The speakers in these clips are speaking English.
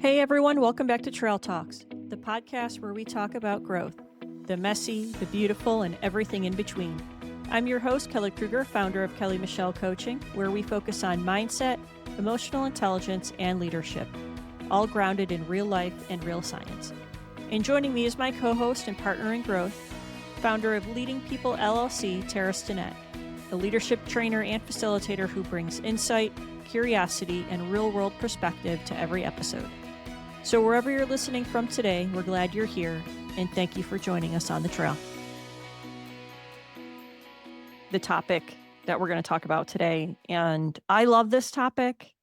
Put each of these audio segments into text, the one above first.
Hey everyone, welcome back to Trail Talks, the podcast where we talk about growth, the messy, the beautiful, and everything in between. I'm your host, Kelly Kruger, founder of Kelly Michelle Coaching, where we focus on mindset, emotional intelligence, and leadership, all grounded in real life and real science. And joining me is my co-host and partner in growth, founder of Leading People LLC, Tara Stinnett, a leadership trainer and facilitator who brings insight, curiosity, and real-world perspective to every episode. So wherever you're listening from today, we're glad you're here, and thank you for joining us on the trail. The topic that we're going to talk about today, and I love this topic.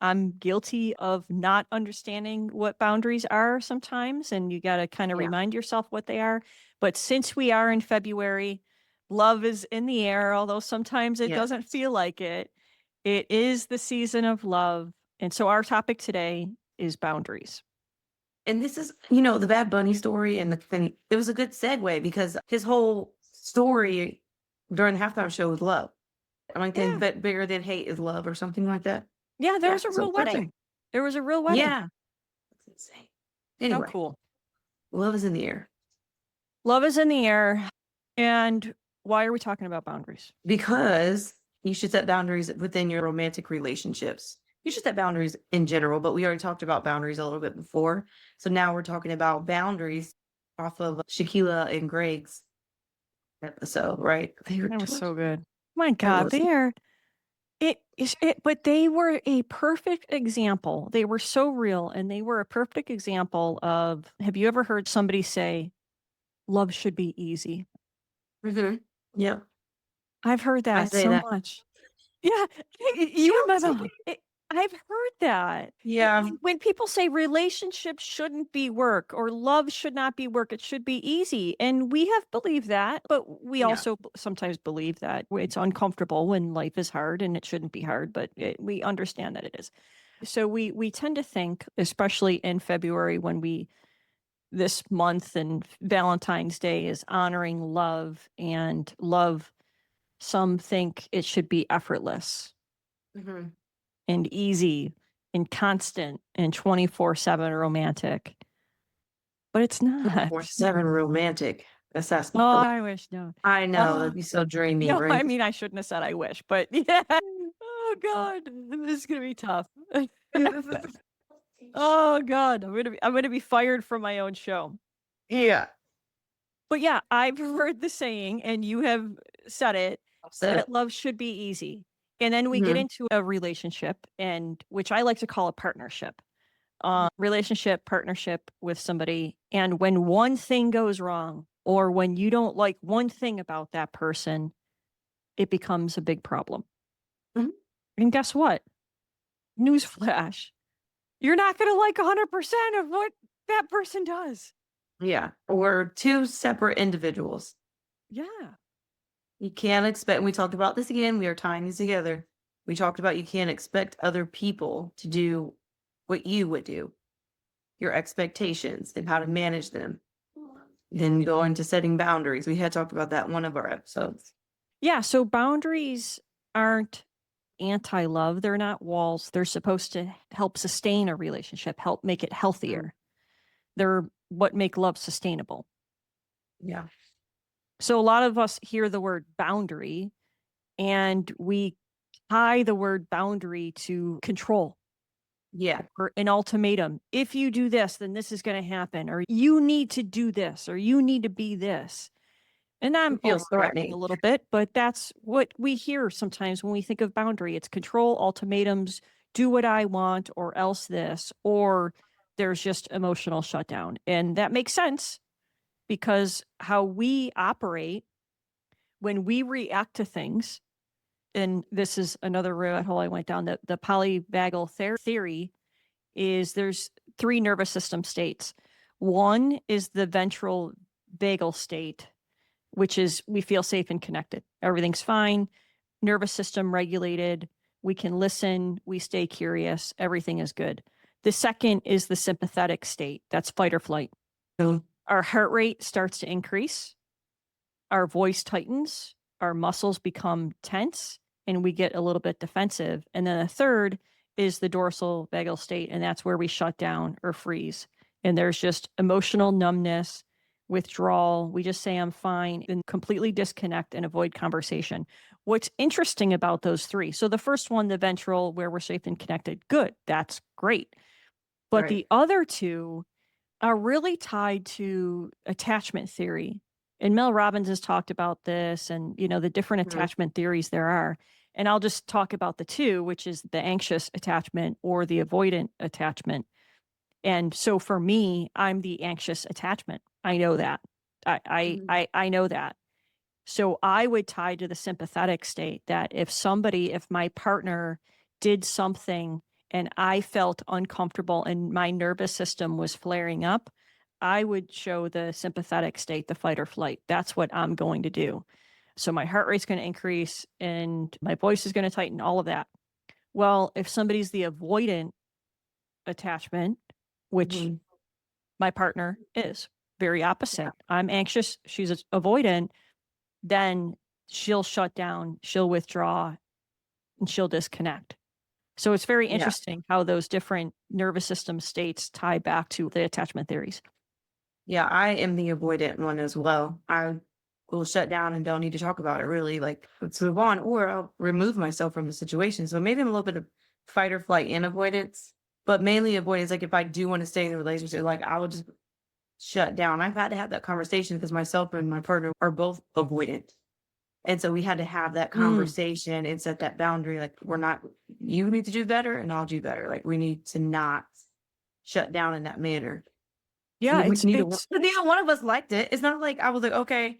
I'm guilty of not understanding what boundaries are sometimes, and you got to kind of remind yourself what they are. But since we are in February, love is in the air, although sometimes it doesn't feel like it. It is the season of love. And so our topic today is boundaries. And this is, the Bad Bunny story and the thing. It was a good segue because his whole story during the halftime show was love. But bigger than hate is love or something like that. Yeah, there was a real wedding. There was a real wedding. Yeah. That's insane. Anyway, cool. Love is in the air. Love is in the air. And why are we talking about boundaries? Because you should set boundaries within your romantic relationships. You should set boundaries in general, but we already talked about boundaries a little bit before. So now we're talking about boundaries off of Shaquilla and Greg's episode, right? That was so good. My God, but they were a perfect example. They were so real, and they were a perfect example of, have you ever heard somebody say, love should be easy? Mm-hmm. Yeah. I've heard that so much. Yeah. You remember? I've heard that. Yeah. When people say relationships shouldn't be work or love should not be work, it should be easy. And we have believed that, but we also sometimes believe that it's uncomfortable when life is hard and it shouldn't be hard, but we understand that it is. So we tend to think, especially in February when this month and Valentine's Day is honoring love, and love, some think it should be effortless. Mm-hmm. And easy and constant and 24/7 romantic. But it's not. 24/7 romantic. That's Oh, I wish. No. I know. That'd be so dreamy, No, right? I mean, I shouldn't have said I wish, but yeah. Oh God, this is gonna be tough. Oh God, I'm gonna be fired from my own show. Yeah. But yeah, I've heard the saying, and you have said it, that love should be easy. And then we get into a relationship, and which I like to call a partnership. Relationship, partnership with somebody. And when one thing goes wrong, or when you don't like one thing about that person, it becomes a big problem. Mhm. And guess what? Newsflash. You're not going to like 100% of what that person does. Yeah. We're two separate individuals. Yeah. You can't expect, and we talked about this again, we are tying these together. We talked about you can't expect other people to do what you would do, your expectations and how to manage them. Then go into setting boundaries. We had talked about that in one of our episodes. Yeah. So boundaries aren't anti-love. They're not walls. They're supposed to help sustain a relationship, help make it healthier. They're what make love sustainable. Yeah. So a lot of us hear the word boundary, and we tie the word boundary to control. Yeah. Or an ultimatum. If you do this, then this is going to happen. Or you need to do this, or you need to be this. And I'm threatening a little bit, but that's what we hear sometimes when we think of boundary. It's control, ultimatums, do what I want, or else this, or there's just emotional shutdown. And that makes sense, because how we operate when we react to things, and this is another rabbit hole I went down, the polyvagal theory is there's 3 nervous system states. One is the ventral vagal state, which is we feel safe and connected. Everything's fine. Nervous system regulated. We can listen. We stay curious. Everything is good. The second is the sympathetic state. That's fight or flight. Our heart rate starts to increase. Our voice tightens. Our muscles become tense, and we get a little bit defensive. And then the third is the dorsal vagal state, and that's where we shut down or freeze. And there's just emotional numbness, withdrawal. We just say, I'm fine, and completely disconnect and avoid conversation. What's interesting about those three? So the first one, the ventral, where we're safe and connected, good. That's great. But Right. the other two are really tied to attachment theory. And Mel Robbins has talked about this and, the different Mhm. attachment theories there are. And I'll just talk about the two, which is the anxious attachment or the avoidant attachment. And so for me, I'm the anxious attachment. I know that. Mhm. I know that. So I would tie to the sympathetic state that if my partner did something and I felt uncomfortable and my nervous system was flaring up, I would show the sympathetic state, the fight or flight. That's what I'm going to do. So my heart rate's going to increase and my voice is going to tighten, all of that. Well, if somebody's the avoidant attachment, which Mhm. my partner is very opposite, I'm anxious, she's avoidant, then she'll shut down, she'll withdraw, and she'll disconnect. So it's very Yeah. interesting how those different nervous system states tie back to the attachment theories. Yeah, I am the avoidant one as well. I will shut down and don't need to talk about it really. Like, let's move on, or I'll remove myself from the situation. So maybe I'm a little bit of fight or flight and avoidance, but mainly avoidance. Like, if I do want to stay in the relationship, like, I will just shut down. I've had to have that conversation because myself and my partner are both avoidant. And so we had to have that Mm. conversation and set that boundary. Like, we're not, you need to do better and I'll do better. Like, we need to not shut down in that manner. Yeah, Neither one of us liked it. It's not like I was like, okay,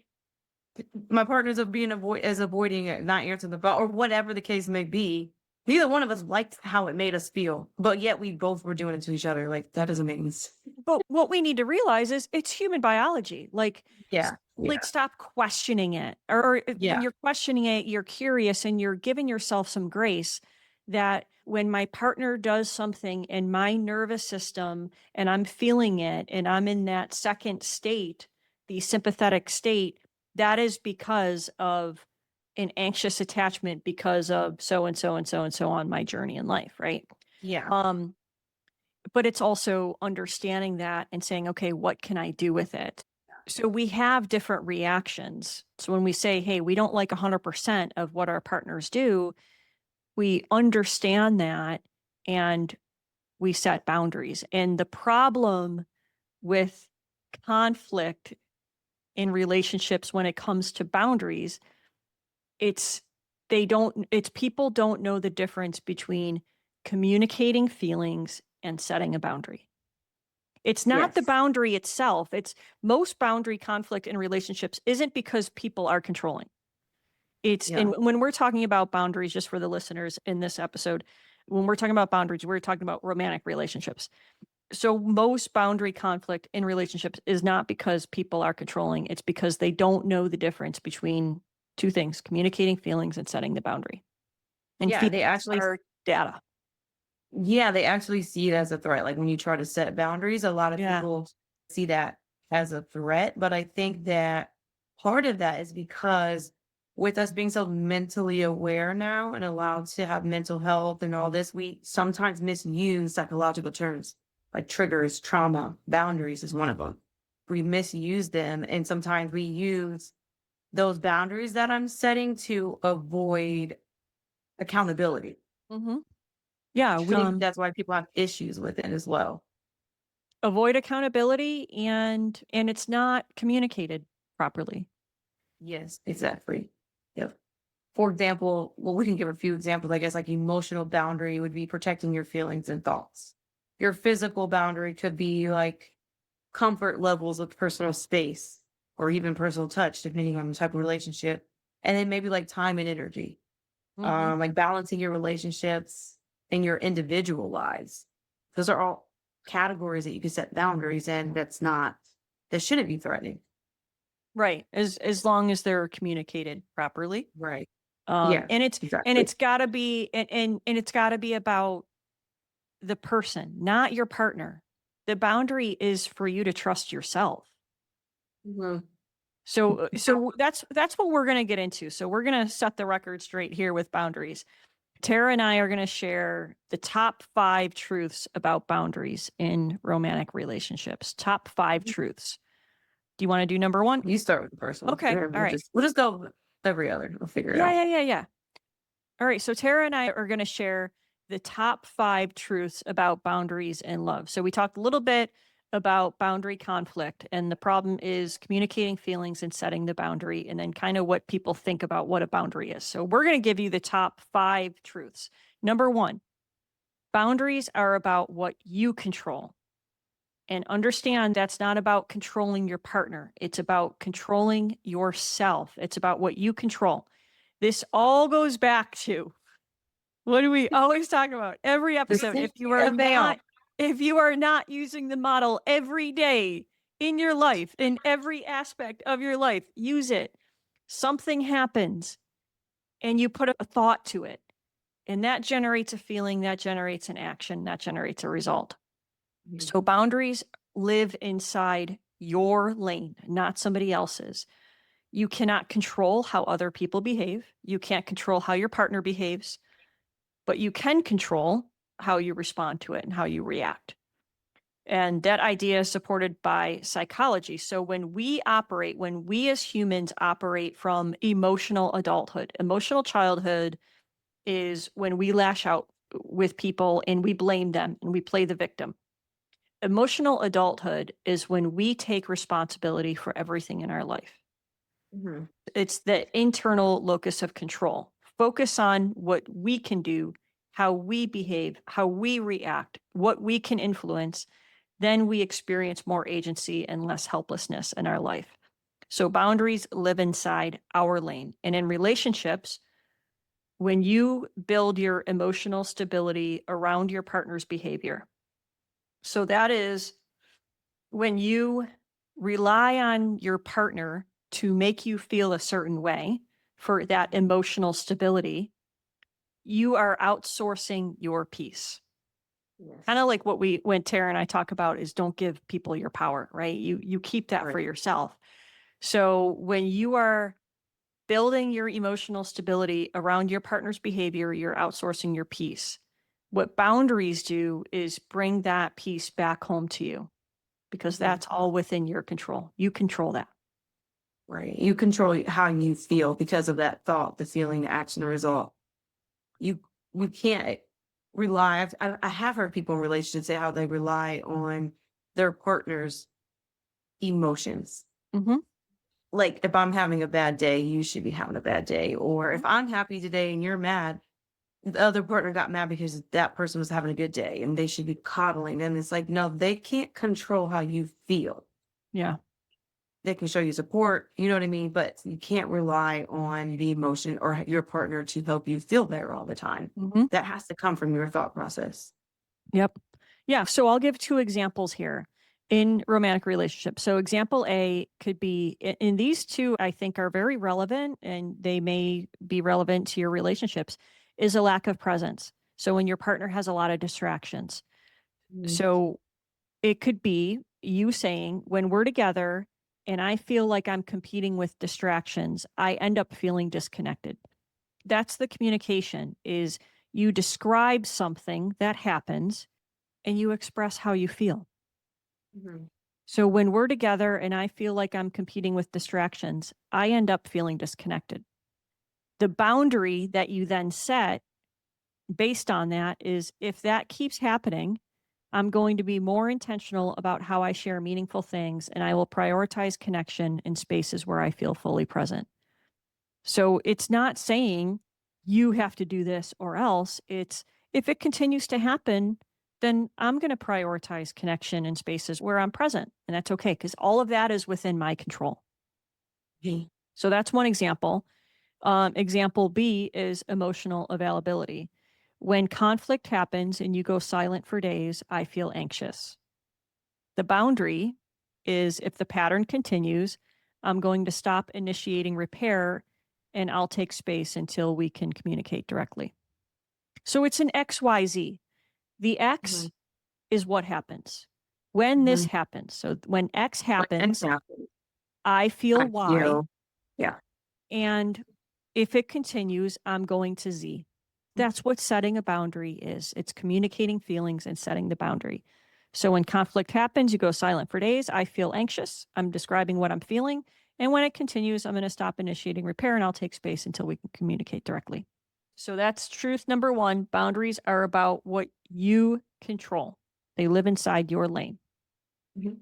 my partner's of being avoiding it, not answering the phone or whatever the case may be. Neither one of us liked how it made us feel, but yet we both were doing it to each other. Like, that doesn't make any sense. but what we need to realize is it's human biology. Like, Yeah. like Yeah. stop questioning it. Or when Yeah. you're questioning it, you're curious and you're giving yourself some grace that when my partner does something in my nervous system and I'm feeling it and I'm in that second state, the sympathetic state, that is because of an anxious attachment because of so and so and so and so on my journey in life, right? Yeah. Um, but it's also understanding that and saying, okay, what can I do with it? So we have different reactions. So when we say, hey, we don't like 100% of what our partners do, we understand that and we set boundaries. And the problem with conflict in relationships when it comes to boundaries, it's it's people don't know the difference between communicating feelings and setting a boundary. It's not the Yes. boundary itself. It's most boundary conflict in relationships isn't because people are controlling. It's Yeah. and when we're talking about boundaries, just for the listeners in this episode, when we're talking about boundaries, we're talking about romantic relationships. So most boundary conflict in relationships is not because people are controlling. It's because they don't know the difference between two things, communicating feelings and setting the boundary. And Yeah. feelings They actually, are data. yeah, they actually see it as a threat. Like, when you try to set boundaries, a lot of Yeah. people see that as a threat. But I think that part of that is because with us being so mentally aware now and allowed to have mental health and all this, we sometimes misuse psychological terms like triggers, trauma, boundaries is one of them. We misuse them. And sometimes we use those boundaries that I'm setting to avoid accountability. Hmm. Yeah. I think that's why people have issues with it as well. Avoid accountability and it's not communicated properly. Yes, exactly. Yep. For example, well, we can give a few examples. I guess like emotional boundary would be protecting your feelings and thoughts. Your physical boundary could be like comfort levels of personal space or even personal touch, depending on the type of relationship. And then maybe like time and energy, Hmm. like balancing your relationships and your individual lives. Those are all categories that you can set boundaries in. That shouldn't be threatening. Right. As long as they're communicated properly. Right. Um, Yes, and it's and exactly. it's gotta be and it's gotta be about the person, not your partner. The boundary is for you to trust yourself. Mhm. So that's what we're gonna get into. So we're gonna set the record straight here with boundaries. Tara and I are going to share the top 5 truths about boundaries in romantic relationships. Top 5 truths. Do you want to do number 1? You start with the first one. Okay. All right. We'll just go every other. We'll figure it out. Yeah. All right. So Tara and I are going to share the top 5 truths about boundaries and love. So we talked a little bit about boundary conflict, and the problem is communicating feelings and setting the boundary, and then kind of what people think about what a boundary is. So we're going to give you the top 5 truths. Number 1, boundaries are about what you control. And understand that's not about controlling your partner. It's about controlling yourself. It's about what you control. This all goes back to what do we always talk about every episode? If you are not using the model every day in your life, in every aspect of your life, use it. Something happens and you put a thought to it. And that generates a feeling, that generates an action, that generates a result. So boundaries live inside your lane, not somebody else's. You cannot control how other people behave. You can't control how your partner behaves, but you can control how you respond to it and how you react. And that idea is supported by psychology. So when we as humans operate from emotional adulthood, emotional childhood is when we lash out with people and we blame them and we play the victim. Emotional adulthood is when we take responsibility for everything in our life. Mhm. It's the internal locus of control. Focus on what we can do, how we behave, how we react, what we can influence. Then we experience more agency and less helplessness in our life. So boundaries live inside our lane. And in relationships, when you build your emotional stability around your partner's behavior, so that is when you rely on your partner to make you feel a certain way for that emotional stability, you are outsourcing your peace. Yes. Kind of like when Tara and I talk about is don't give people your power, right? You keep that for Right. yourself. So when you are building your emotional stability around your partner's behavior, you're outsourcing your peace. What boundaries do is bring that peace back home to you because that's all within your control. You control that. Right. You control how you feel because of that thought, the feeling, the action, the result. You you can't rely. I have heard people in relationships say how they rely on their partner's emotions. Mm-hmm. Like if I'm having a bad day, you should be having a bad day. Or if I'm happy today and you're mad, the other partner got mad because that person was having a good day and they should be coddling. And it's like, no, they can't control how you feel. Yeah. They can show you support, you know what I mean? But you can't rely on the emotion or your partner to help you feel better all the time. Mm-hmm. That has to come from your thought process. Yep. Yeah. So I'll give 2 examples here in romantic relationships. So example A could be, in these 2, I think are very relevant and they may be relevant to your relationships, is a lack of presence. So when your partner has a lot of distractions. Mhm. So it could be you saying, when we're together and I feel like I'm competing with distractions, I end up feeling disconnected. That's the communication is you describe something that happens and you express how you feel. Mhm. So when we're together and I feel like I'm competing with distractions, I end up feeling disconnected. The boundary that you then set based on that is if that keeps happening, I'm going to be more intentional about how I share meaningful things and I will prioritize connection in spaces where I feel fully present. So it's not saying you have to do this or else. It's if it continues to happen, then I'm going to prioritize connection in spaces where I'm present. And that's okay because all of that is within my control. Mhm. So that's one example. Example B is emotional availability. When conflict happens and you go silent for days, I feel anxious. The boundary is if the pattern continues, I'm going to stop initiating repair and I'll take space until we can communicate directly. So it's an XYZ. The X Mhm. is what happens. When this Mhm. happens, so when X Like an happens, example, I feel I Y. feel, yeah. And if it continues, I'm going to Z. That's what setting a boundary is. It's communicating feelings and setting the boundary. So when conflict happens, you go silent for days. I feel anxious. I'm describing what I'm feeling. And when it continues, I'm going to stop initiating repair and I'll take space until we can communicate directly. So that's truth number one. Boundaries are about what you control. They live inside your lane. Mhm.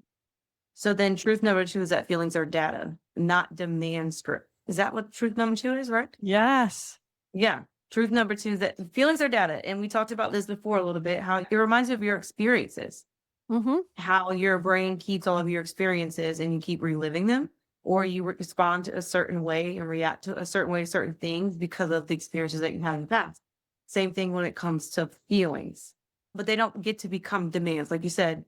So then truth number two is that feelings are data, not demand script. Is that what truth number two is, right? Yes. Yeah. Truth number two is that feelings are data. And we talked about this before a little bit, how it reminds you of your experiences, Mm-hmm. how your brain keeps all of your experiences and you keep reliving them, or you respond to a certain way and react to a certain way to certain things because of the experiences that you had in the past. Same thing when it comes to feelings, but they don't get to become demands. Like you said,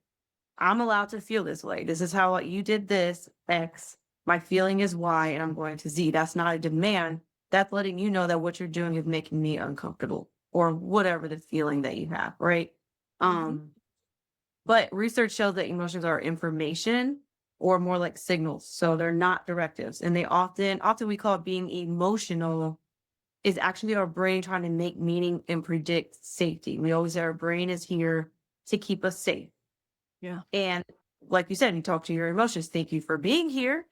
I'm allowed to feel this way. This is how you did this, X. My feeling is Y, and I'm going to Z. That's not a demand. That's letting you know that what you're doing is making me uncomfortable or whatever the feeling that you have, right? Mm-hmm. Um, but research shows that emotions are information or more like signals. So they're not directives. And they often we call it being emotional is actually our brain trying to make meaning and predict safety. We always say our brain is here to keep us safe. Yeah. And like you said, you talk to your emotions. Thank you for being here.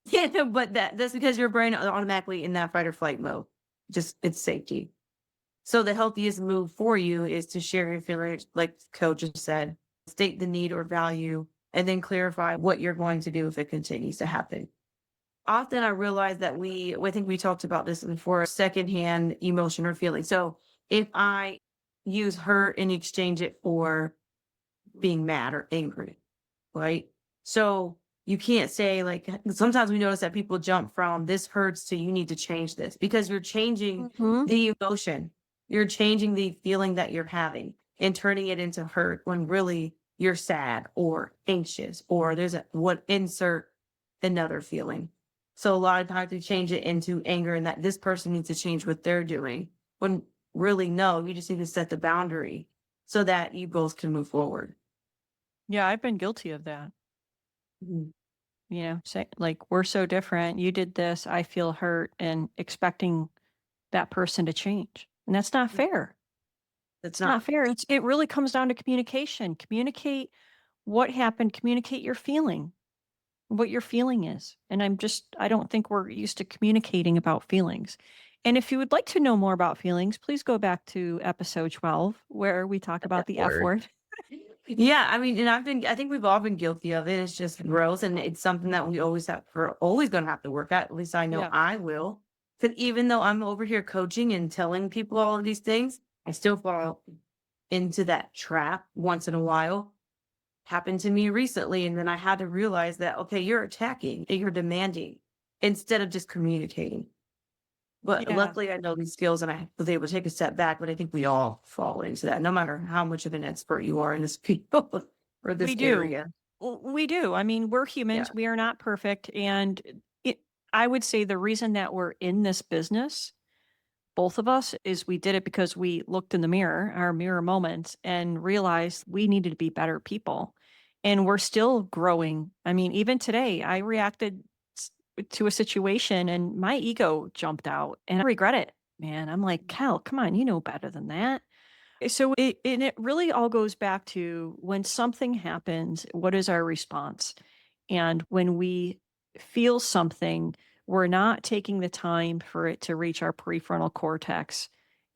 Yeah, but that's because your brain automatically in that fight or flight mode. Just it's safety. So the healthiest move for you is to share your feelings, like Coach just said, state the need or value, and then clarify what you're going to do if it continues to happen. Often I realize that I think we talked about this before, secondhand emotion or feeling. So if I use hurt and exchange it for being mad or angry, right? So you can't say like sometimes we notice that people jump from this hurts to you need to change this because you're changing Mm-hmm. the emotion. You're changing the feeling that you're having and turning it into hurt when really you're sad or anxious or there's a what insert another feeling. So a lot of times we change it into anger and that this person needs to change what they're doing. When really no, you just need to set the boundary so that you both can move forward. Yeah, I've been guilty of that. Mhm. Say like we're so different. You did this, I feel hurt, and expecting that person to change. And that's not fair. It's It's not not. fair. It really comes down to communication. Communicate what happened, communicate your feeling, what your feeling is. And I don't think we're used to communicating about feelings. And if you would like to know more about feelings, please go back to episode 12 where we talk about the F Word. word. Yeah, I mean, and I think we've all been guilty of it. It's just growth, and it's something that we're always going to have to work at. At least I know Yeah. I will. Because even though I'm over here coaching and telling people all of these things, I still fall into that trap once in a while. Happened to me recently, and then I had to realize that okay, you're attacking and you're demanding instead of just communicating. But Yeah. luckily, I know these skills and I was able to take a step back, but I think we all fall into that, no matter how much of an expert you are in this field or this We do. area. We do. I mean, we're Yeah. humans. We are not perfect. And it, I would say the reason that we're in this business, both of us, is we did it because we looked in the mirror, our mirror moments, and realized we needed to be better people. And we're still growing. I mean, even today, I reacted to a situation and my ego jumped out and I regret it, man. I'm like, Cal, come on, you know better than that. So it really all goes back to when something happens, what is our response? And when we feel something, we're not taking the time for it to reach our prefrontal cortex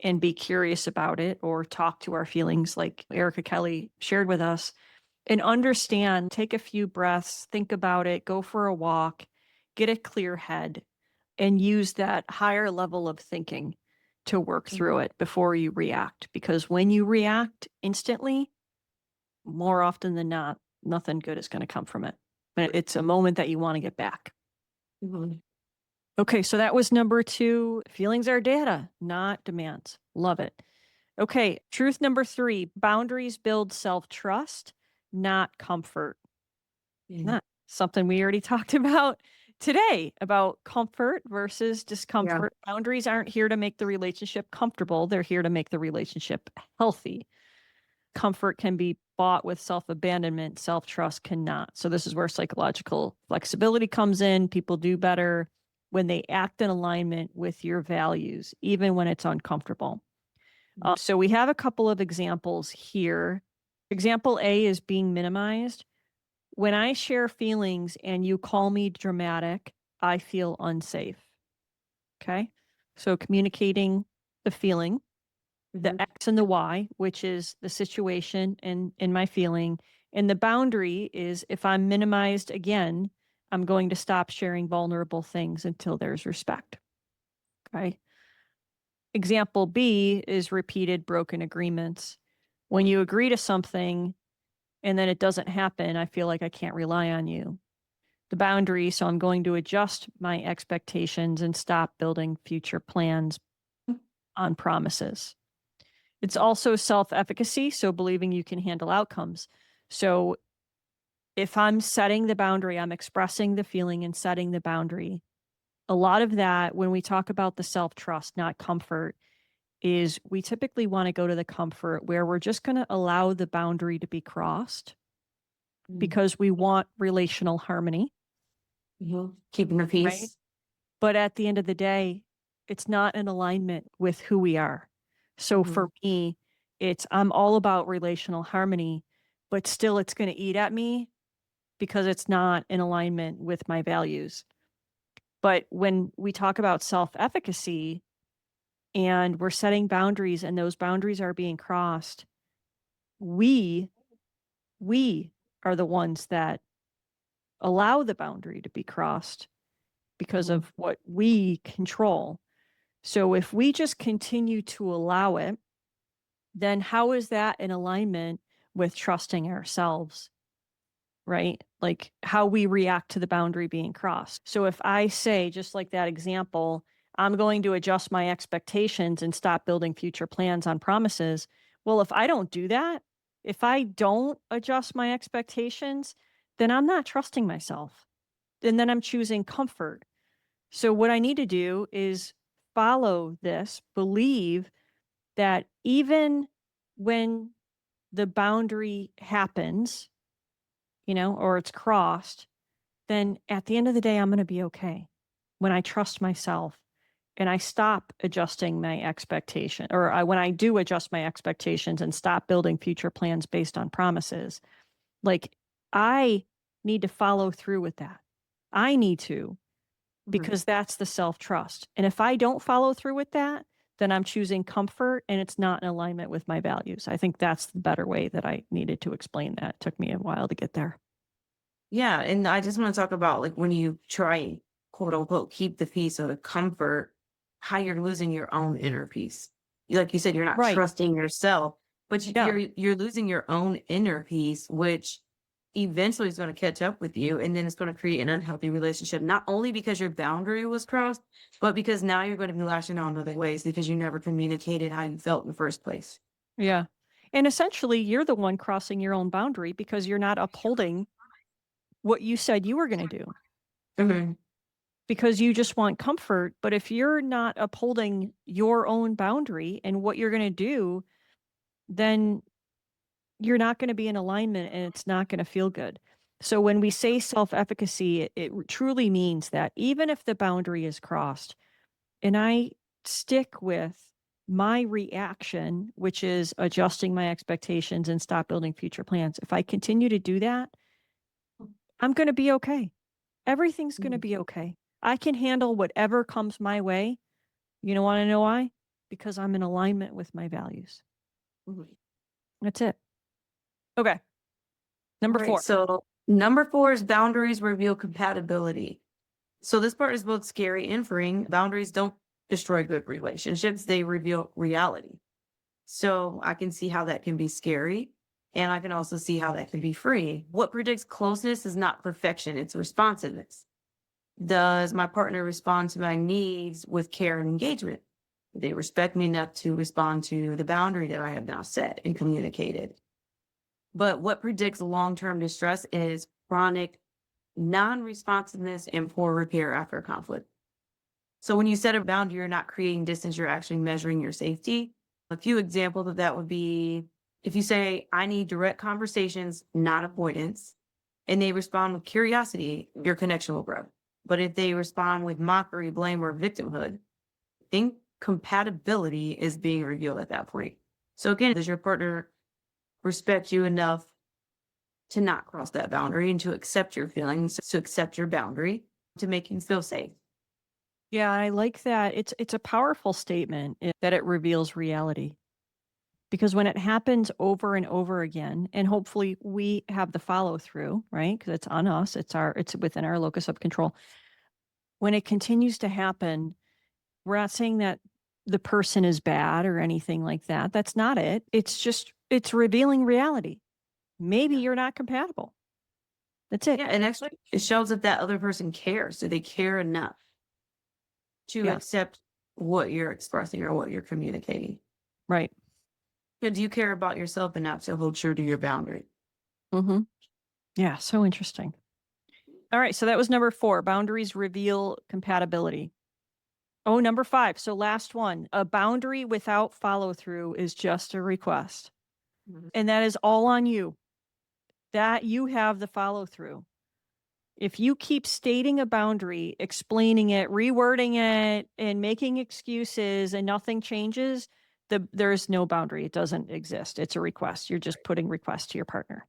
and be curious about it or talk to our feelings like Erica Kelly shared with us and understand, take a few breaths, think about it, go for a walk, get a clear head and use that higher level of thinking to work Mhm. through it before you react. Because when you react instantly, more often than not, nothing good is going to come from it. But it's a moment that you want to get back. Mhm. Okay, so that was number two. Feelings are data, not demands. Love it. Okay, truth number three, boundaries build self trust, not comfort. Mhm. Not something we already talked about today about comfort versus Yeah. discomfort. Boundaries aren't here to make the relationship comfortable, they're here to make the relationship healthy. Comfort can be bought with self abandonment, self trust cannot. So, this is where psychological flexibility comes in. People do better when they act in alignment with your values, even when it's uncomfortable. So we have a couple of examples here. Example A is being minimized. When I share feelings and you call me dramatic, I feel unsafe. Okay. So communicating the feeling, the Mhm. X and the Y, which is the situation and in my feeling. And the boundary is if I'm minimized again, I'm going to stop sharing vulnerable things until there's respect. Okay. Example B is repeated broken agreements. When you agree to something and then it doesn't happen, I feel like I can't rely on you. The boundary, so I'm going to adjust my expectations and stop building future plans on promises. It's also self efficacy, so believing you can handle outcomes. So if I'm setting the boundary, I'm expressing the feeling and setting the boundary. A lot of that, when we talk about the self trust, not comfort, is we typically want to go to the comfort where we're just going to allow the boundary to be crossed Mm. because we want relational harmony, Mhm. Keeping the right? peace. But at the end of the day, it's not in alignment with who we are. So for Mhm. me, I'm all about relational harmony, but still it's going to eat at me because it's not in alignment with my values. But when we talk about self efficacy and we're setting boundaries and those boundaries are being crossed, we we are the ones that allow the boundary to be crossed because Mhm. of what we control. So if we just continue to allow it, then how is that in alignment with trusting ourselves, right? Like how we react to the boundary being crossed. So if I say, just like that example, I'm going to adjust my expectations and stop building future plans on promises. Well, if I don't do that, if I don't adjust my expectations, then I'm not trusting myself. And then I'm choosing comfort. So what I need to do is follow this, believe that even when the boundary happens, or it's crossed, then at the end of the day, I'm going to be okay. When I trust myself and I stop adjusting my expectation, or when I do adjust my expectations and stop building future plans based on promises, like I need to follow through with that. I need to, Mhm. because that's the self trust. And if I don't follow through with that, then I'm choosing comfort and it's not in alignment with my values. I think that's the better way that I needed to explain that. It took me a while to get there. Yeah, and I just want to talk about like when you try quote unquote keep the peace or the comfort, how you're losing your own inner peace. Like you said, you're not Right. trusting yourself, but Yeah. you're losing your own inner peace, which eventually is going to catch up with you, and then it's going to create an unhealthy relationship. Not only because your boundary was crossed, but because now you're going to be lashing out in other ways because you never communicated how you felt in the first place. Yeah. And essentially, you're the one crossing your own boundary because you're not upholding what you said you were going to do Mhm. because you just want comfort. But if you're not upholding your own boundary and what you're going to do, then you're not going to be in alignment and it's not going to feel good. So when we say self efficacy, it truly means that even if the boundary is crossed and I stick with my reaction, which is adjusting my expectations and stop building future plans, if I continue to do that, I'm going to be okay. Everything's going to Mhm. be okay. I can handle whatever comes my way. You want to know why? Because I'm in alignment with my values. Mhm. That's it. Okay. All Number right. 4. So number four is boundaries reveal compatibility. So this part is both scary and freeing. Boundaries don't destroy good relationships, they reveal reality. So I can see how that can be scary. And I can also see how that can be freeing. What predicts closeness is not perfection, it's responsiveness. Does my partner respond to my needs with care and engagement? Do they respect me enough to respond to the boundary that I have now set and communicated? But what predicts long term distress is chronic non responsiveness and poor repair after conflict. So when you set a boundary, you're not creating distance, you're actually measuring your safety. A few examples of that would be if you say, I need direct conversations, not avoidance, and they respond with curiosity, your connection will grow. But if they respond with mockery, blame, or victimhood, think compatibility is being revealed at that point. So again, does your partner respect you enough to not cross that boundary and to accept your feelings, to accept your boundary, to make you feel safe? Yeah, I like that. It's a powerful statement that it reveals reality. Because when it happens over and over again, and hopefully we have the follow through, right? Because it's on us, it's within our locus of control. When it continues to happen, we're not saying that the person is bad or anything like that. That's not it. It's revealing reality. Maybe Yeah. you're not compatible. That's it. Yeah. And actually, it shows that that other person cares. Do they care enough to Yeah. accept what you're expressing or what you're communicating? Right. And do you care about yourself enough to hold true to your boundary? Mm-hmm. Yeah. So interesting. All right. So that was number 4. Boundaries reveal compatibility. Oh, number 5. So last one. A boundary without follow through is just a request. Mhm. And that is all on you. That you have the follow through. If you keep stating a boundary, explaining it, rewording it, and making excuses and nothing changes, there's no boundary. It doesn't exist. It's a request. You're just putting requests to your partner.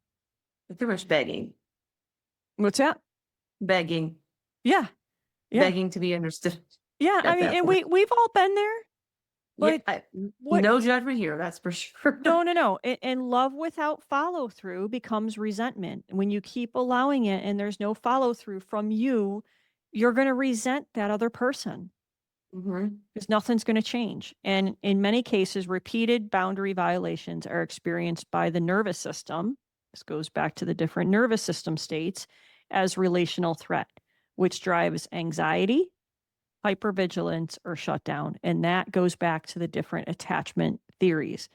Pretty much begging, What's that? begging, Yeah. Yeah. begging to be understood Yeah. I at mean, that and point. we've all been there, Yeah, but what no judgment here, that's for sure. no, no, no. And love without follow through becomes resentment. When you keep allowing it and there's no follow through from you, you're going to resent that other person Mhm. because nothing's going to change. And in many cases, repeated boundary violations are experienced by the nervous system. This goes back to the different nervous system states as relational threat, which drives anxiety, hypervigilance, or shutdown. And that goes back to the different attachment theories.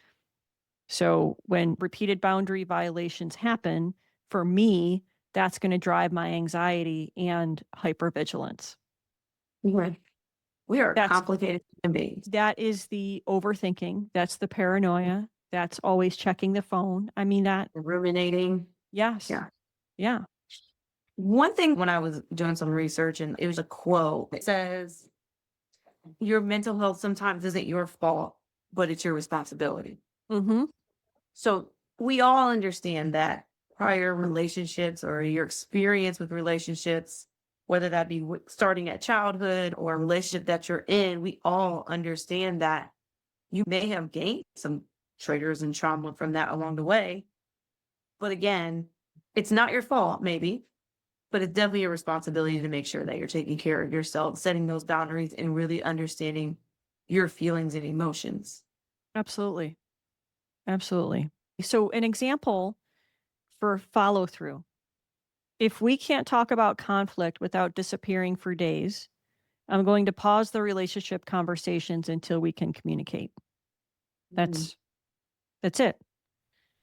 So when repeated boundary violations happen, for me, that's going to drive my anxiety and hypervigilance. Right. We are That's complicated human beings. that is the overthinking. That's the paranoia. That's always checking the phone. I mean that Ruminating. yes. Yeah. Yeah. One thing when I was doing some research and it was a quote, it says, your mental health sometimes isn't your fault, but it's your responsibility. Mhm. So we all understand that prior relationships or your experience with relationships, whether that be starting at childhood or a relationship that you're in, we all understand that you may have gained some triggers and trauma from that along the way. But again, it's not your fault, maybe, but it's definitely your responsibility to make sure that you're taking care of yourself, setting those boundaries and really understanding your feelings and emotions. Absolutely. Absolutely. So an example for follow through. If we can't talk about conflict without disappearing for days, I'm going to pause the relationship conversations until we can communicate. Mhm. That's that's it.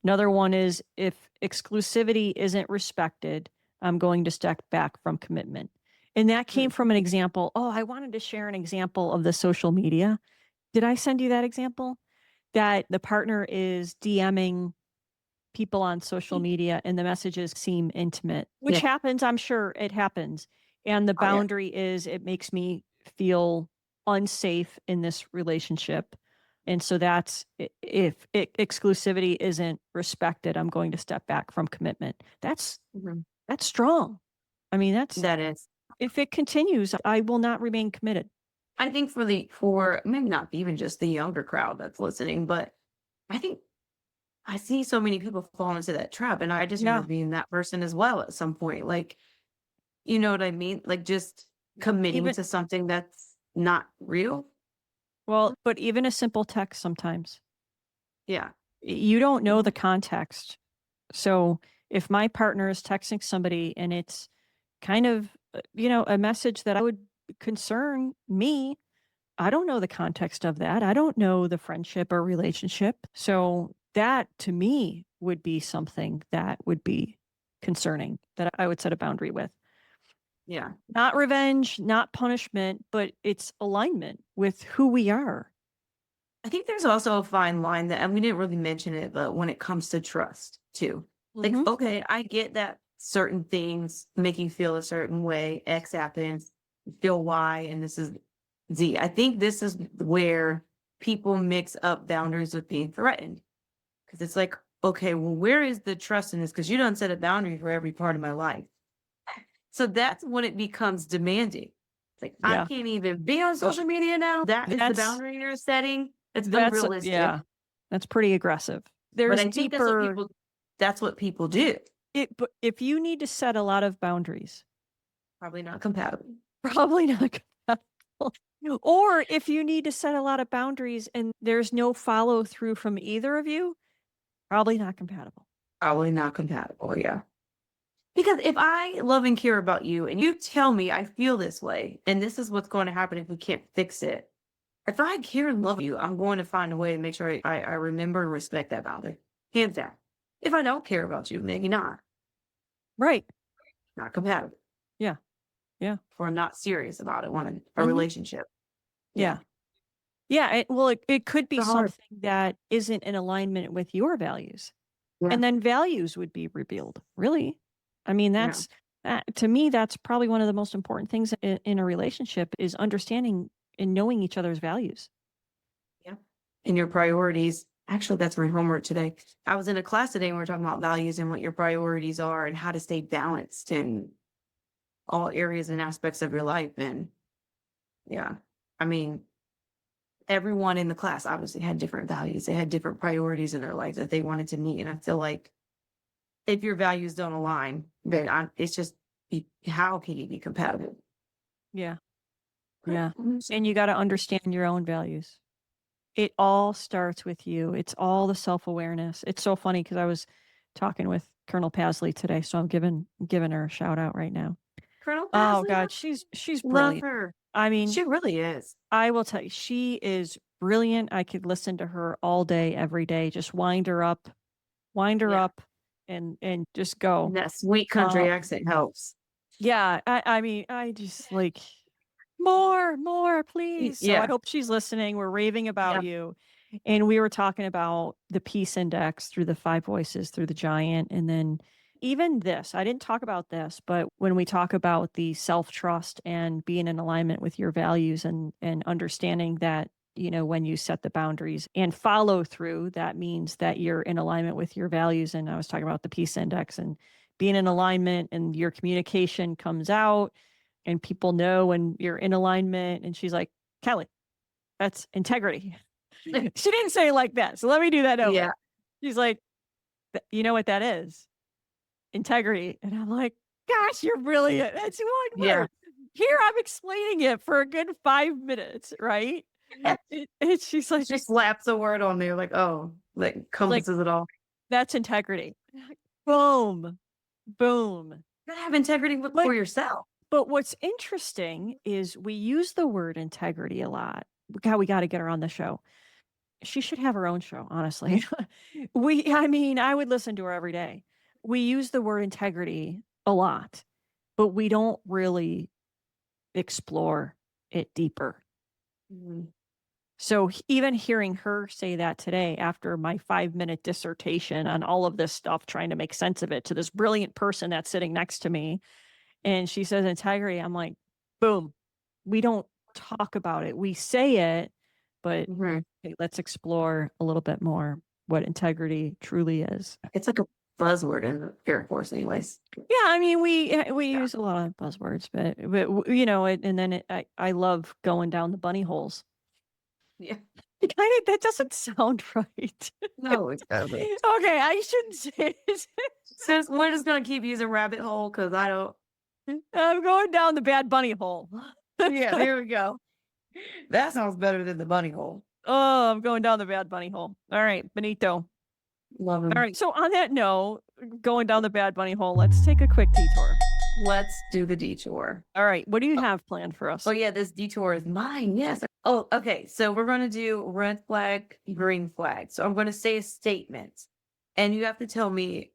Another one is if exclusivity isn't respected, I'm going to step back from commitment. And that came Mm. from an example. Oh, I wanted to share an example of the social media. Did I send you that example? That the partner is DMing people on social media and the messages seem intimate, which Yeah. happens. I'm sure it happens. And the Oh, yeah. boundary is it makes me feel unsafe in this relationship. And so that's if exclusivity isn't respected, I'm going to step back from commitment. Mhm. That's strong. I mean, that's That is. if it continues, I will not remain committed. I think for maybe not even just the younger crowd that's listening, but I think I see so many people fall into that trap, and I just Yeah. remember being that person as well at some point. Like, you know what I mean? Like just committing Even to something that's not real. well, but even a simple text sometimes. Yeah. You don't know the Mhm. context. So if my partner is texting somebody and it's kind of, a message that I would concern me, I don't know the context of that. I don't know the friendship or relationship. So that to me would be something that would be concerning that I would set a boundary with. Yeah. Not revenge, not punishment, but it's alignment with who we are. I think there's also a fine line that, and we didn't really mention it, but when it comes to trust too, like, Hmm. okay, I get that certain things make you feel a certain way, X happens, you feel Y, and this is Z. I think this is where people mix up boundaries with being threatened. Because it's like, okay, well, where is the trust in this? Because you don't set a boundary for every part of my life. So that's when it becomes demanding. It's like, I Yeah. can't even be on social media now. That is the That's boundary you're setting. It's that's unrealistic. yeah. That's pretty aggressive. But There's I think deeper that's what people do. but if you need to set a lot of boundaries, Probably not compatible. probably not compatible. Or if you need to set a lot of boundaries and there's no follow through from either of you, probably not compatible. Probably not compatible. Yeah. Because if I love and care about you and you tell me I feel this way and this is what's going to happen if we can't fix it, if I care and love you, I'm going to find a way to make sure I remember and respect that boundary. Hands down. If I don't care about you, maybe not. Right. Not compatible. Yeah. Yeah. Or not serious about it, wanting a Mhm. relationship. Yeah. Yeah. It could be It's hard. something that isn't in alignment with your values. Yeah. And then values would be revealed. Really. I mean, Yeah. to me, that's probably one of the most important things in a relationship is understanding and knowing each other's values. Yeah. And your priorities. Actually, that's my homework today. I was in a class today and we were talking about values and what your priorities are and how to stay balanced in all areas and aspects of your life. And yeah, I mean, everyone in the class obviously had different values. They had different priorities in their life that they wanted to meet. And I feel like if your values don't align, then it's just how can you be compatible? Yeah. Yeah. And you got to understand your own values. It all starts with you. It's all the self-awareness. It's so funny because I was talking with Colonel Pasley today, so I'm giving her a shout out right now. Colonel Oh Pasley, God, she's love brilliant. her. I mean, She really is. I will tell you, she is brilliant. I could listen to her all day, every day. Just wind her up, Yeah. and just go. And that sweet country accent helps. Yeah, I mean, I just like more, please. So I Yeah. hope she's listening. We're raving about Yeah. you. And we were talking about the peace index through the five voices, through the giant. And then even this, I didn't talk about this, but when we talk about the self-trust and being in alignment with your values and understanding that, when you set the boundaries and follow through, that means that you're in alignment with your values. And I was talking about the peace index and being in alignment and your communication comes out and people know when you're in alignment. And she's like, Kelly, that's integrity. She didn't say it like that. So let me do that over. Yeah. She's like, you know what that is? Integrity. And I'm like, gosh, you're brilliant. That's one Yeah. word. Here I'm explaining it for a good 5 minutes, right? And she's like, She slaps a word on there like, oh, like encompasses it all. that's integrity. Boom. Boom. You gotta have integrity for yourself. But what's interesting is we use the word integrity a lot. God, we got to get her on the show. She should have her own show, honestly. I mean, I would listen to her every day. We use the word integrity a lot, but we don't really explore it deeper. Mhm. So even hearing her say that today after my 5-minute dissertation on all of this stuff, trying to make sense of it to this brilliant person that's sitting next to me, and she says integrity, I'm like, boom, we don't talk about it. We say it, but Mhm. okay, let's explore a little bit more what integrity truly is. It's like a buzzword in the Air Force, anyways. Yeah, I mean, we use a lot of buzzwords, but and then I love going down the bunny holes. Yeah. That doesn't sound right. No, it doesn't. Okay, I shouldn't say it. Since we're just gonna keep using rabbit hole because I don't. I'm going down the bad bunny hole. Yeah, there we go. That sounds better than the bunny hole. Oh, I'm going down the bad bunny hole. All right, Benito. Love him. All right. So on that note, going down the bad bunny hole, let's take a quick detour. Let's do the detour. All right. What do you have planned for us? Oh yeah, this detour is mine. Yes. Oh, okay. So we're gonna do red flag, green flag. So I'm gonna say a statement, and you have to tell me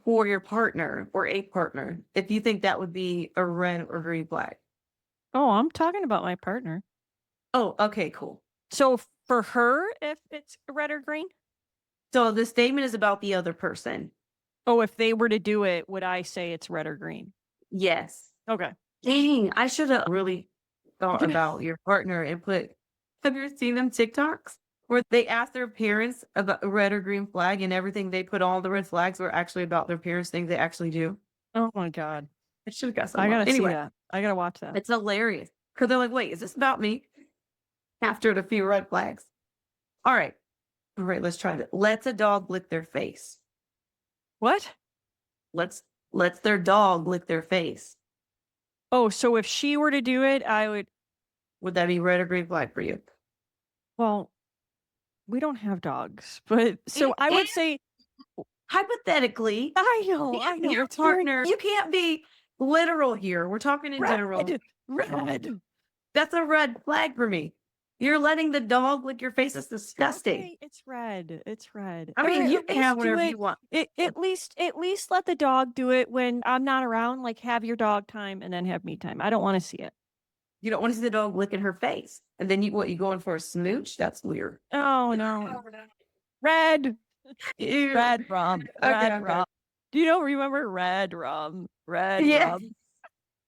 for your partner or a partner if you think that would be a red or green flag. Oh, I'm talking about my partner. Oh, okay, cool. So for her, if it's red or green? So the statement is about the other person. Oh, if they were to do it, would I say it's red or green? Yes. Okay. Dang, I should have really thought about your partner and put have you ever seen them TikToks where they ask their parents about a red or green flag and everything they put all the red flags were actually about their parents' things they actually do? Oh my God. I should have got some I more. gotta see Anyway, that. I gotta watch that. it's hilarious because they're like, wait, is this about me? After the few red flags. All right. All right, let's try that. Let's a dog lick their face. What? Let's Let's their dog lick their face. Oh, so if she were to do it, I would. Would that be red or green flag for you? Well, we don't have dogs, but so I And would say, hypothetically, I know. your It's very partner, you can't be literal here. We're talking in general. red. That's a red flag for me. You're letting the dog lick your face. It's disgusting. Okay, it's red. It's red. I mean, Or you at can least have do whatever it. you want. At least let the dog do it when I'm not around. Like have your dog time and then have me time. I don't want to see it. You don't want to see the dog licking her face. And then you going for a smooch? That's weird. Oh no. Red. Ew. Red rum. Red Okay. rum. Do you remember Red Rum? Red Yeah. Rum.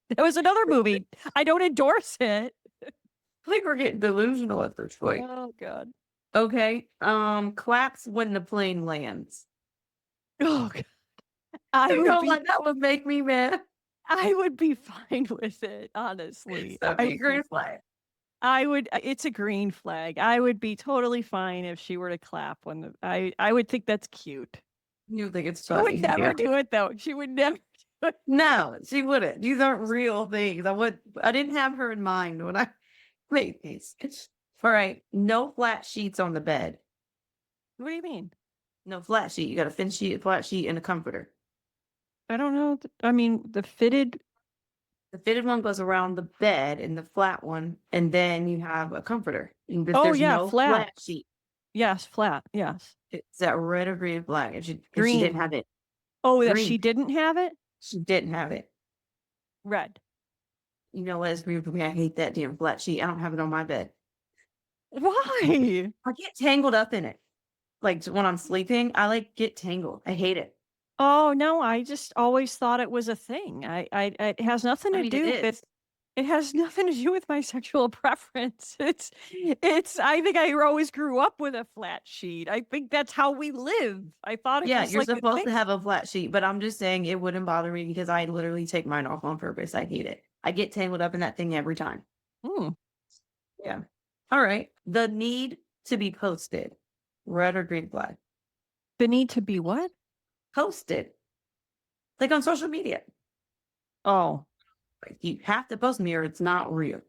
It was another movie. I don't endorse it. I think we're getting delusional at this point. Oh God. Okay. Claps when the plane lands. Oh God. I know, like that would make me mad. I would be fine with it, honestly. So be green flag. It's a green flag. I would be totally fine if she were to clap I would think that's cute. You think it's She funny? would never do it though. She would never do it. No, she wouldn't. These aren't real things. I didn't have her in mind when I made these. All right. No flat sheets on the bed. What do you mean? No flat sheet. You got a thin sheet, a flat sheet, and a comforter. I don't know. I mean, the fitted. The fitted one goes around the bed and the flat one, and then you have a comforter. And Oh there's yeah, no flat. sheet. Yes, flat. Yes. Is that red or green flag? If she Green. didn't have it. Oh, that Green. she didn't have it? She didn't have it. Red. You know what? It's weird for me. I hate that damn flat sheet. I don't have it on my bed. Why? I get tangled up in it. Like when I'm sleeping, I get tangled. I hate it. Oh no, I just always thought it was a thing. It has nothing to do it with is. it has nothing to do with my sexual preference. I think I always grew up with a flat sheet. I think that's how we live. I thought it Yeah, was you're like a supposed to thing. have a flat sheet, but I'm just saying it wouldn't bother me because I literally take mine off on purpose. I hate it. I get tangled up in that thing every time. Hmm. Yeah. All right. The need to be posted. Red or green flag? The need to be what? Posted. Like on social media. Oh. Like you have to post me or it's not real.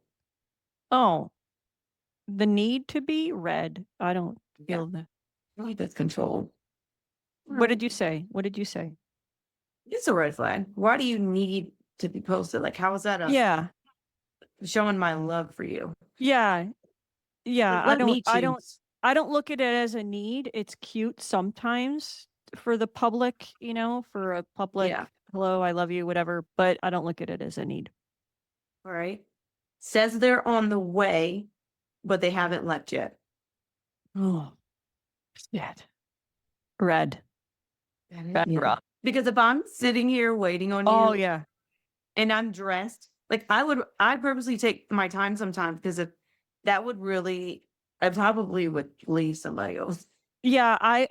Oh. The need to be red. I don't feel that. I like that's controlled. What did you say? What did you say? It's a red flag. Why do you need to be posted? Like, how is that Yeah. showing my love for you? Yeah. Yeah. Like, let me choose. I don't look at it as a need. It's cute sometimes for the public, for a public Yeah. hello, I love you, whatever, but I don't look at it as a need. All right. Says they're on the way, but they haven't left yet. Oh, shit. Red. Red Yeah. rock. Because if I'm sitting here waiting on Oh, you yeah. and I'm dressed, like I purposely take my time sometimes because if that would really, I probably would leave somebody else. Yeah, I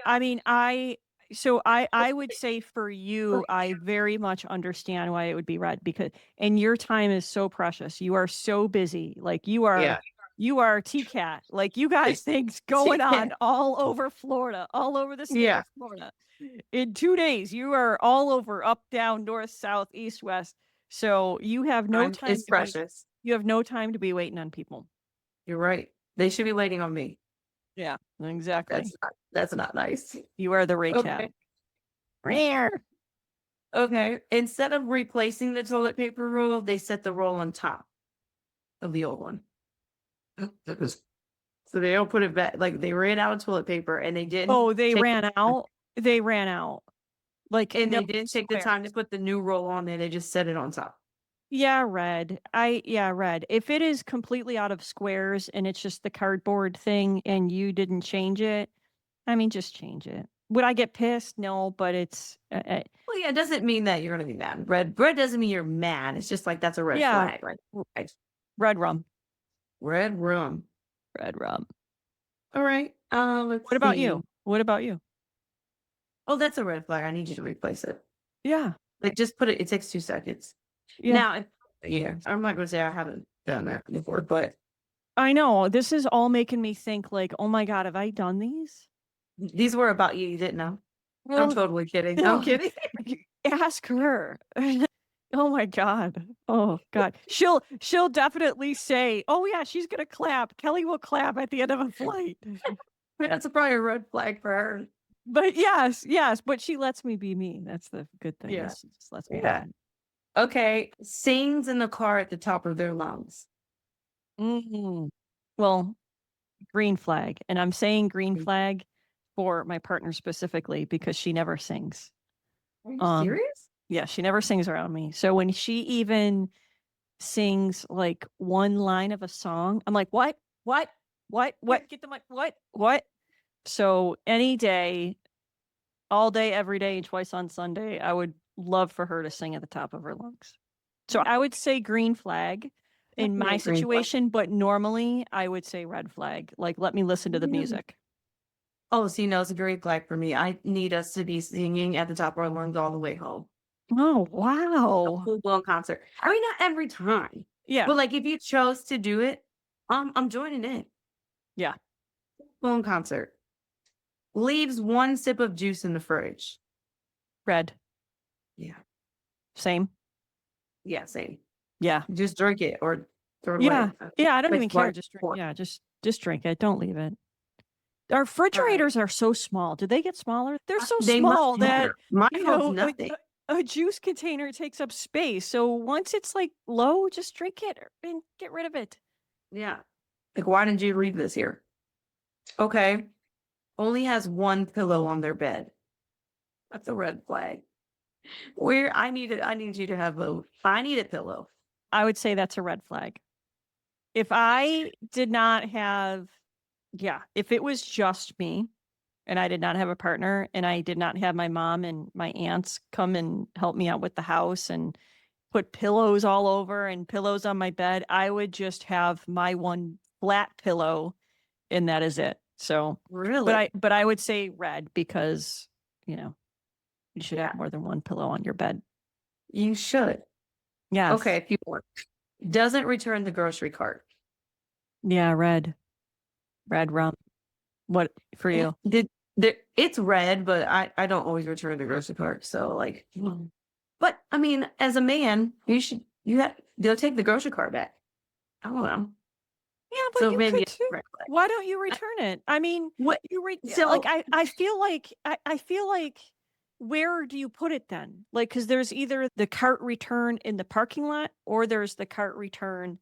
would say for you, I very much understand why it would be red and your time is so precious. You are so busy. Like you are TCAT. Like you guys things going on all over Florida, all over the state of Florida. In 2 days, you are all over, up, down, north, south, east, west. So you have no time. It's precious. You have no time to be waiting on people. You're right. They should be waiting on me. Yeah, exactly. That's not nice. You are the recap. Okay. Rare. Okay. Instead of replacing the toilet paper roll, they set the roll on top of the old one. So they don't put it back. Like they ran out of toilet paper and they didn't. Oh, they ran out. They ran out. Like, and they didn't take the time to put the new roll on there. They just set it on top. Yeah, red. Red. If it is completely out of squares and it's just the cardboard thing and you didn't change it, I mean, just change it. Would I get pissed? No, but it's. Well, yeah, it doesn't mean that you're going to be mad. Red doesn't mean you're mad. It's just like that's a red flag. Right? Red rum. Red rum. Red rum. All right. Let's What about see. you? What about you? Oh, that's a red flag. I need you to replace it. Yeah. Like, just put it. It takes 2 seconds. Yeah. Now, yeah, I'm not gonna say I haven't done that before, but I know. This is all making me think like, oh my God, have I done these? these were about you. You didn't know. I'm Well, totally kidding. I'm no, kidding. ask her. Oh my God. Oh God. She'll definitely say, oh yeah, she's gonna clap. Kelly will clap at the end of a flight. That's probably a red flag for her. But yes, but she lets me be me. That's the good thing Yeah. is she just lets me Yeah. be me. Okay. Sings in the car at the top of their lungs. Mhm. Well, green flag. And I'm saying green Mm. flag for my partner specifically because she never sings. Are you Um, serious? yeah, she never sings around me. So when she even sings like one line of a song, I'm like, what? What? What? Get the mic. What? What? So any day, all day, every day, and twice on Sunday, I would love for her to sing at the top of her lungs. So I would say green flag in Definitely my a green flag. situation, but normally I would say red flag. Like, let me listen to the music. Oh, so it's a green flag for me. I need us to be singing at the top of our lungs all the way home. Oh, A wow. full-blown concert. I mean, not every time, Yeah. but like if you chose to do it, I'm joining in. Yeah. Full-blown concert. Leaves one sip of juice in the fridge. Red. Yeah. Same. Yeah, same. Yeah. Just drink it or throw it Yeah. away. Yeah. I don't Like even care. water. Just drink. Yeah. Just drink it. Don't leave it. Our All right. refrigerators are so small. Do they get smaller? They're so They must small that, matter. Mine you holds know, nothing. a juice container takes up space. So once it's like low, just drink it and get rid of it. Yeah. Like, why didn't you read this here? Okay. Only has one pillow on their bed. That's a red flag. Where I need you to have I need a pillow. I would say that's a red flag. If I did not have, yeah, if it was just me and I did not have a partner and I did not have my mom and my aunts come and help me out with the house and put pillows all over and pillows on my bed, I would just have my one flat pillow and that is it. So, Really? but I would say red because, you know, you should Yeah. have more than one pillow on your bed. You should. Yes. Okay, if you want. Doesn't return the grocery cart. Yeah, red. Red rum. What for Yeah. you? It's red, but I don't always return the grocery cart. So like, but I mean, as a man, they'll take the grocery cart back. I don't know. Yeah, but So you maybe could it's too. red flag. Why don't you return it? I mean, What? you read like So I feel like I feel like where do you put it then? Like because there's either the cart return in the parking lot or there's the cart return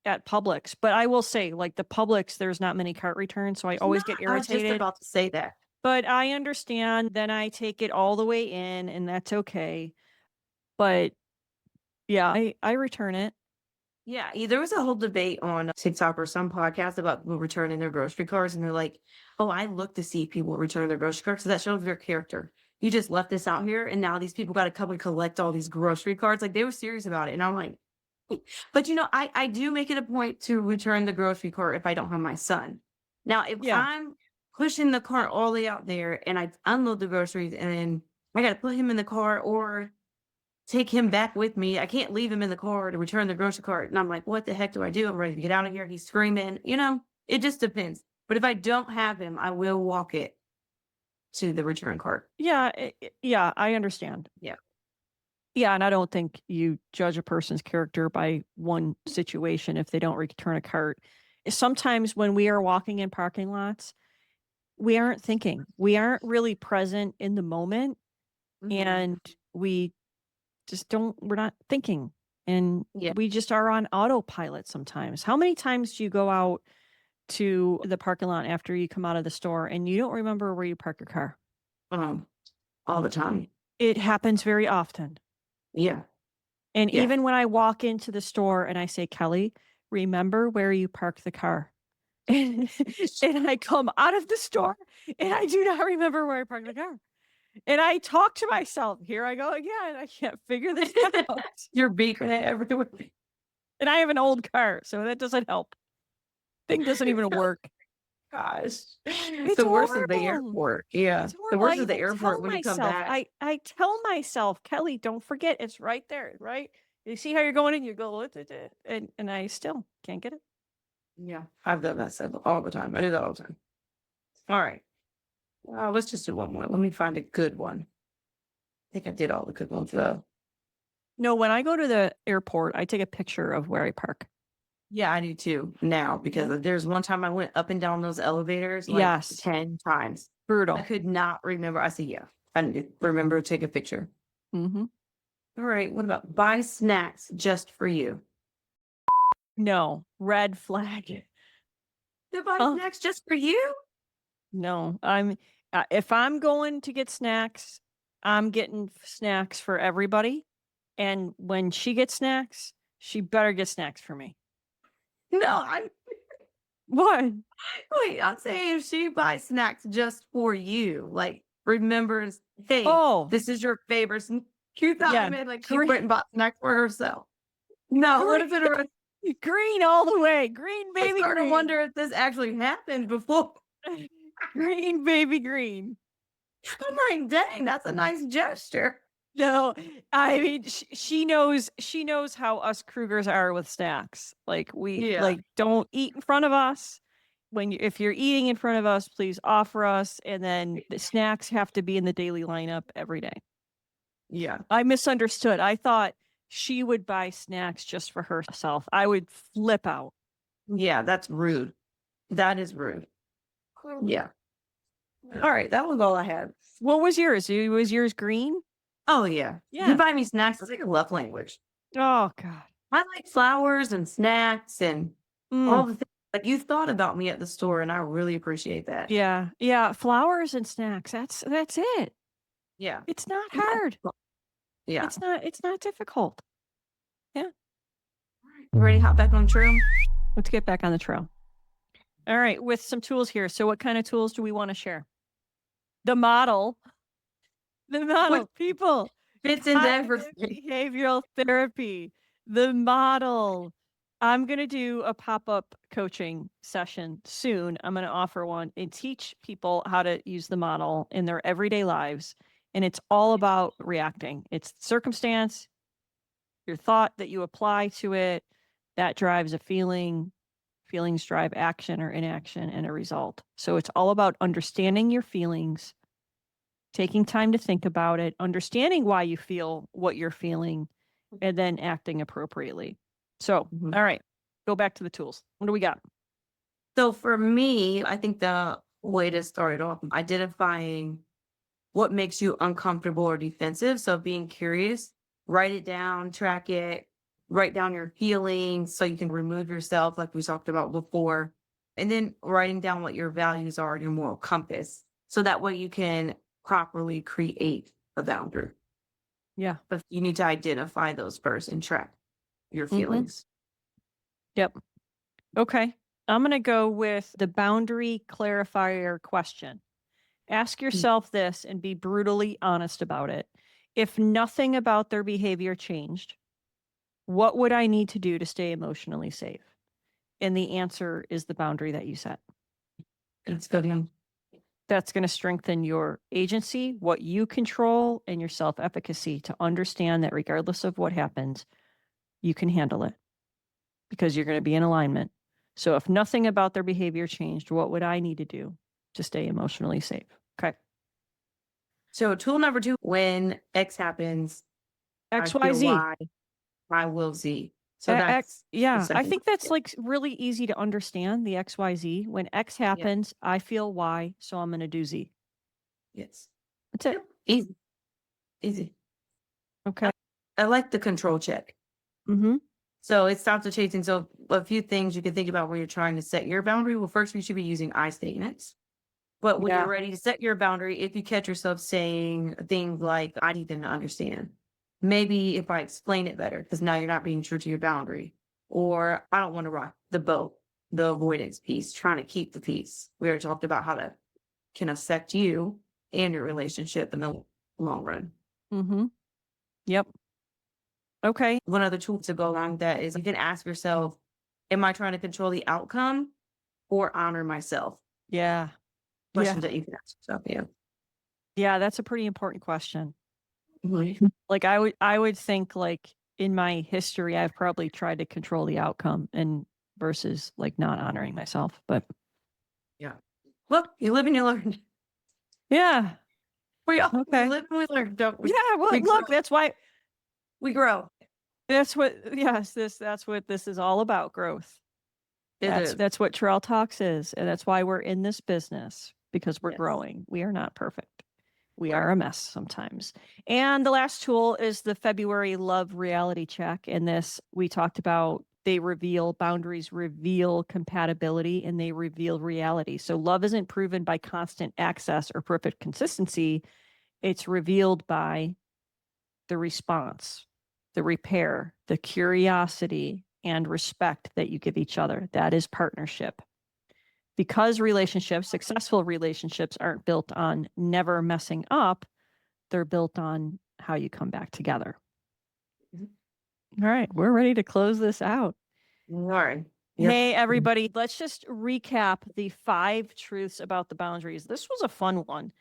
at Publix. But I will say, like the Publix, there's not many cart returns, so I no, always get I was just irritated. about to say that. But I understand. Then I take it all the way in, and that's okay. But yeah, I return it. Yeah, there was a whole debate on TikTok or some podcast about people returning their grocery carts, and they're like, "Oh, I look to see if people return their grocery carts, so that shows their character. You just left this out here, and now these people got to come and collect all these grocery carts." Like they were serious about it, and I'm like, but I do make it a point to return the grocery cart if I don't have my son. Now, if Yeah, I'm pushing the cart all the way out there and I unload the groceries, and then I got to put him in the car or take him back with me. I can't leave him in the car to return the grocery cart. And I'm like, what the heck do I do? I'm ready to get out of here. He's screaming. It just depends. But if I don't have him, I will walk it to the return cart. yeah, yeah. I understand. Yeah. Yeah, and I don't think you judge a person's character by one situation if they don't return a cart. Sometimes when we are walking in parking lots, we aren't thinking. We aren't really present in the moment Mhm. and we just don't we're not thinking and Yeah. we just are on autopilot sometimes. How many times do you go out to the parking lot after you come out of the store and you don't remember where you park your car? Um, all the time. It happens very often. Yeah. And Yeah. even when I walk into the store and I say, Kelly, remember where you parked the car. And, and I come out of the store and I do not remember where I parked the car. And I talk to myself, here I go again. I can't figure this out. You're beeping it everywhere. And I have an old car, so that doesn't help. Thing doesn't even work. Gosh. It's The worst is the horrible. airport. Yeah. It's The horrible. I worst is the even tell airport when you come myself, back. I tell myself, Kelly, don't forget, it's right there, right? You see how you're going in, you go, and I still can't get it. Yeah. I've done that stuff all the time. I do that all the time. All right. Let's just do one more. Let me find a good one. I think I did all the good ones though. No, when I go to the airport, I take a picture of where I park. Yeah, I do too now because there's one time I went up and down those elevators like Yes. 10 times. I Brutal. could not remember. I said, yeah, I need to remember to take a picture. Mm-hmm. All right. What about buy snacks just for you? No, red flag. To buy Oh, snacks just for you? no. If I'm going to get snacks, I'm getting snacks for everybody. And when she gets snacks, she better get snacks for me. No, I'm What? wait, I'm saying if she buys snacks just for you, like remembers, hey, Oh, this is your favorite. You thought I yeah. meant like she Green, went and bought snacks for herself. No, what green, if it? green all the way. Green, I baby, started to green. wonder if this actually happened before. Green, baby, green. I'm like, dang, that's a nice gesture. No, I mean she knows how us Krugers are with snacks. Like we Yeah. like don't eat in front of us. If you're eating in front of us, please offer us. And then the snacks have to be in the daily lineup every day. Yeah. I misunderstood. I thought she would buy snacks just for herself. I would flip out. Yeah. That's rude. That is rude. Yeah. All right. That was all I had. What was yours? Was yours green? Oh, yeah. You Yeah. buy me snacks. It's like a love language. Oh God. I like flowers and snacks and all Mm. the things. Like you thought about me at the store, and I really appreciate that. Yeah. Yeah. Flowers and snacks. That's it. Yeah. It's not Yeah. hard. Yeah. It's not difficult. Yeah. You ready to hop back on the trail? Let's get back on the trail. All right, with some tools here. So what kind of tools do we want to share? The model. The What model. People. fits into Cognitive everything? behavioral therapy. The model. I'm going to do a pop-up coaching session soon. I'm going to offer one and teach people how to use the model in their everyday lives. And it's all about reacting. It's circumstance, your thought that you apply to it, that drives a feeling. Feelings drive action or inaction and a result. So it's all about understanding your feelings, taking time to think about it, understanding why you feel what you're feeling, and then acting appropriately. So, Mhm. all right, go back to the tools. What do we got? So for me, I think the way to start it off, identifying what makes you uncomfortable or defensive. So being curious, write it down, track it, write down your feelings so you can remove yourself, like we talked about before. And then writing down what your values are, your moral compass. So that way you can properly create a boundary. Yeah. But you need to identify those first and track your Mm-hmm. feelings. Yep. Okay. I'm going to go with the boundary clarifier question. Ask yourself this and be brutally honest about it. If nothing about their behavior changed, what would I need to do to stay emotionally safe? And the answer is the boundary that you set. It's good one. That's going to strengthen your agency, what you control, and your self efficacy to understand that regardless of what happens, you can handle it because you're going to be in alignment. So if nothing about their behavior changed, what would I need to do to stay emotionally safe? Okay. So tool number 2, when X happens, I feel XYZ. Y, I will Z. So that's the Yeah, I second. think that's like really easy to understand the XYZ. When X Yeah. happens, I feel Y, so I'm going to do Z. Yes. That's it. Yep. Easy. Easy. Okay. I like the control check. Mm-hmm. So it stops the chasing. So a few things you can think about when you're trying to set your boundary. Well, first we should be using I statements. But when Yeah. you're ready to set your boundary, if you catch yourself saying things like, I need them to understand, maybe if I explain it better, because now you're not being true to your boundary, or I don't want to rock the boat, the avoidance piece, trying to keep the peace. We already talked about how that can affect you and your relationship in the long run. Mm-hmm. Yep. Okay. One other tool to go along with that is you can ask yourself, am I trying to control the outcome or honor myself? Yeah. Questions that you can ask yourself. Yeah. Yeah, that's a pretty important question. Mhm. Like I would think like in my history, I've probably tried to control the outcome and versus like not honoring myself. But Yeah. Well, you live and you learn. yeah. We all we Okay. live and we learn, don't we? Yeah. Well, We look, grow. We grow. that's what this is all about, growth. It is. That's what Trail Talks is. And that's why we're in this business, because we're Yes. growing. We are not perfect. We Right. are a mess sometimes. And the last tool is the February Love Reality Check. In this, we talked about boundaries reveal compatibility, and they reveal reality. So love isn't proven by constant access or perfect consistency. It's revealed by the response, the repair, the curiosity, and respect that you give each other. That is partnership. Because successful relationships, aren't built on never messing up, they're built on how you come back together. Mhm. All right, we're ready to close this out. All right. Hey, everybody, let's just recap the 5 truths about the boundaries. This was a fun one.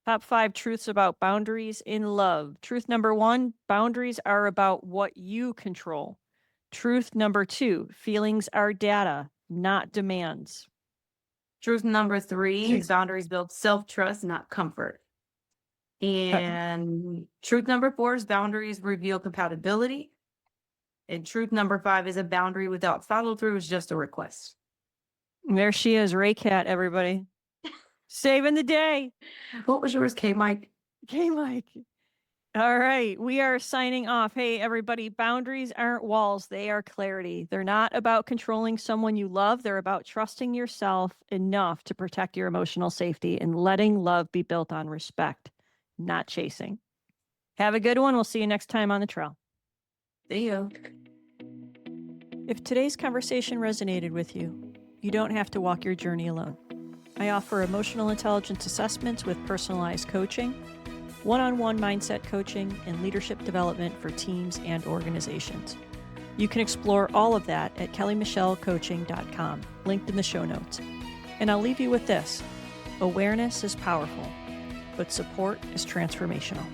Top 5 truths about boundaries in love. Truth number 1, boundaries are about what you control. Truth number 2, feelings are data, not demands. Truth number 3, boundaries build self-trust, not comfort. And truth number 4 is boundaries reveal compatibility. And truth number 5 is a boundary without follow through is just a request. There she is, Ray Cat, everybody. Saving the day. What was yours, K Mike? Okay, Mike. All right, we are signing off. Hey, everybody, boundaries aren't walls, they are clarity. They're not about controlling someone you love. They're about trusting yourself enough to protect your emotional safety and letting love be built on respect, not chasing. Have a good one. We'll see you next time on the trail. See you. If today's conversation resonated with you, you don't have to walk your journey alone. I offer emotional intelligence assessments with personalized coaching, one-on-one mindset coaching, and leadership development for teams and organizations. You can explore all of that at kellymichellecoaching.com, linked in the show notes. And I'll leave you with this. Awareness is powerful, but support is transformational.